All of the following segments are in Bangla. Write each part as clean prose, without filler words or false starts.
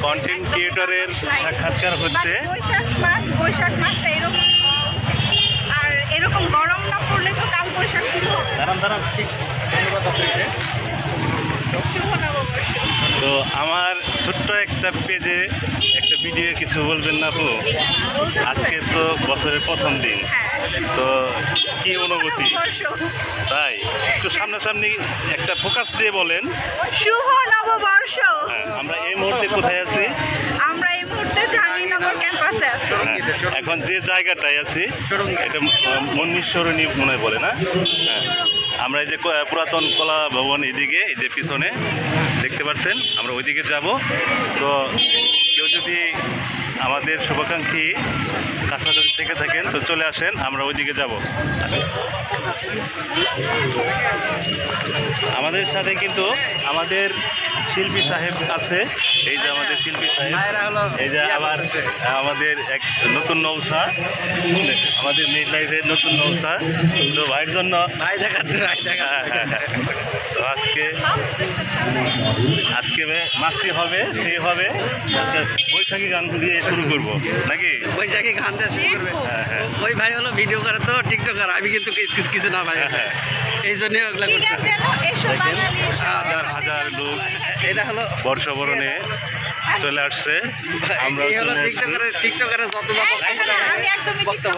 কন্টেন্ট ক্রিয়েটরের সাক্ষাৎকার হচ্ছে। বৈশাখ মাসটা এরকম আর এরকম গরম না পড়লে তো কাল বৈশাখ শুরু হবে। তো আমার ছোট্ট একটা পেজে একটা ভিডিও কিছু বলবেন না আপু? আজকে তো বছরের প্রথম দিন, তো কি অনুভূতি? তাই একটু সামনাসামনি একটা ফোকাস দিয়ে বলেন। শুভ নববর্ষ। আমরা এই মুহূর্তে কোথায় আছি? আমরা এই মুহূর্তে জাহাঙ্গীরনগর ক্যাম্পাসে আছি। এখন যে জায়গাটায় আছি এটা মন্নীশ্বরণী মনে হয় বলে না? হ্যাঁ, আমরা এই যে পুরাতন কলা ভবন এদিকে, এই যে পিছনে দেখতে পাচ্ছেন, আমরা ওইদিকে যাব। তো কেউ যদি আমাদের শুভাকাঙ্ক্ষী কাছাকাছি থেকে থাকেন তো চলে আসেন, আমরা ওইদিকে যাব। আমাদের সাথে কিন্তু আমাদের শিল্পী সাহেব আছে। এই যে আমাদের শিল্পী সাহেব, এই যে আবার আমাদের এক নতুন নৌসা, আমাদের মিড লাইফের নতুন নৌসা। তো ভাইয়ের জন্য আজকে মাস্তি হবে, সেই হবে বৈশাখী গান দিয়ে শুরু করবো নাকি? বৈশাখী গানটা শুরু করবে। ওই ভাই হলো ভিডিও করে তো টিকটকার, আমি কিন্তু কিছু না ভাই, এই জন্য ওগুলা করতে। হাজার হাজার লোক এটা হলো বর্ষবরণে চলে আসছে। আমরা টিকটকারের যত বক্তব্য।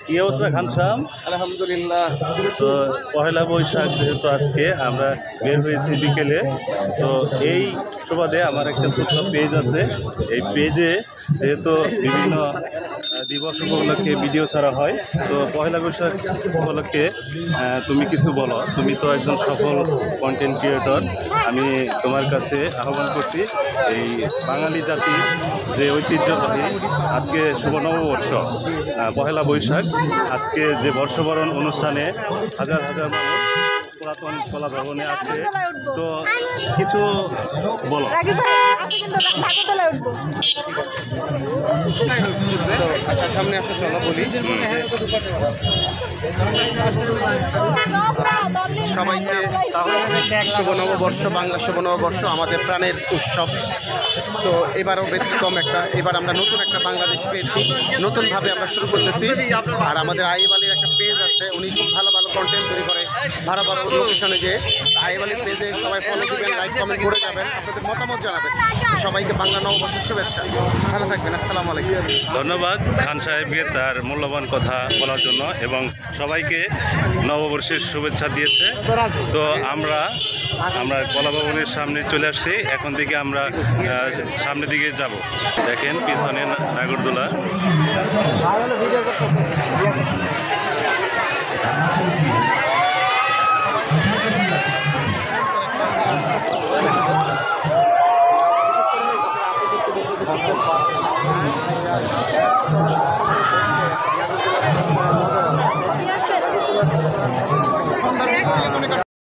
কি অবস্থা খানসাম? আলহামদুলিল্লাহ। তো পহেলা বৈশাখ যেহেতু আজকে আমরা বের হয়েছি বিকেলে, তো এই সুবাদে আমার একটা ছোট্ট পেজ আছে। এই পেজে যেহেতু বিভিন্ন দিবস উপলক্ষে ভিডিও ছাড়া হয়, তো পহেলা বৈশাখ উপলক্ষে তুমি কিছু বলো। তুমি তো একজন সফল কন্টেন্ট ক্রিয়েটর, আমি তোমার কাছে আহ্বান করছি, এই বাঙালি জাতির যে ঐতিহ্যবাহী আজকে শুভ নববর্ষ পহেলা বৈশাখ, আজকে যে বর্ষবরণ অনুষ্ঠানে হাজার হাজার মানুষ পুরাতন কলা ভবনে আছে, তো কিছু বলো। আচ্ছা, সামনে আসো, চলো বলি। সবাইকে শুভ নববর্ষ, বাংলা শুভ নববর্ষ, আমাদের প্রাণের উৎসব। তো এবারও ব্যতিক্রম এবার আমরা নতুন একটা বাংলাদেশ পেয়েছি, নতুনভাবে আমরা শুরু করতেছি। আর আমাদের আইব আলীর একটা পেজ আছে, উনি খুব ভালো ভালো কন্টেন্ট তৈরি করে, ভালো ভালো লোকেশনে যে আইব আলীর পেজে সবাই ফলো দিবেন, লাইক কমেন্ট করে যাবেন, আপনাদের মতামত জানাবেন। সবাইকে বাংলা নববর্ষের শুভেচ্ছা, ভালো থাকবেন, আসসালামু আলাইকুম। ধন্যবাদ খান সাহেবকে তার মূল্যবান কথা বলার জন্য এবং সবাইকে নববর্ষের শুভেচ্ছা দিয়েছে। তো আমরা কলা ভবনের সামনে চলে আসছি, এখন থেকে আমরা সামনের দিকে যাব। দেখেন পিছনে নাগরদোলা।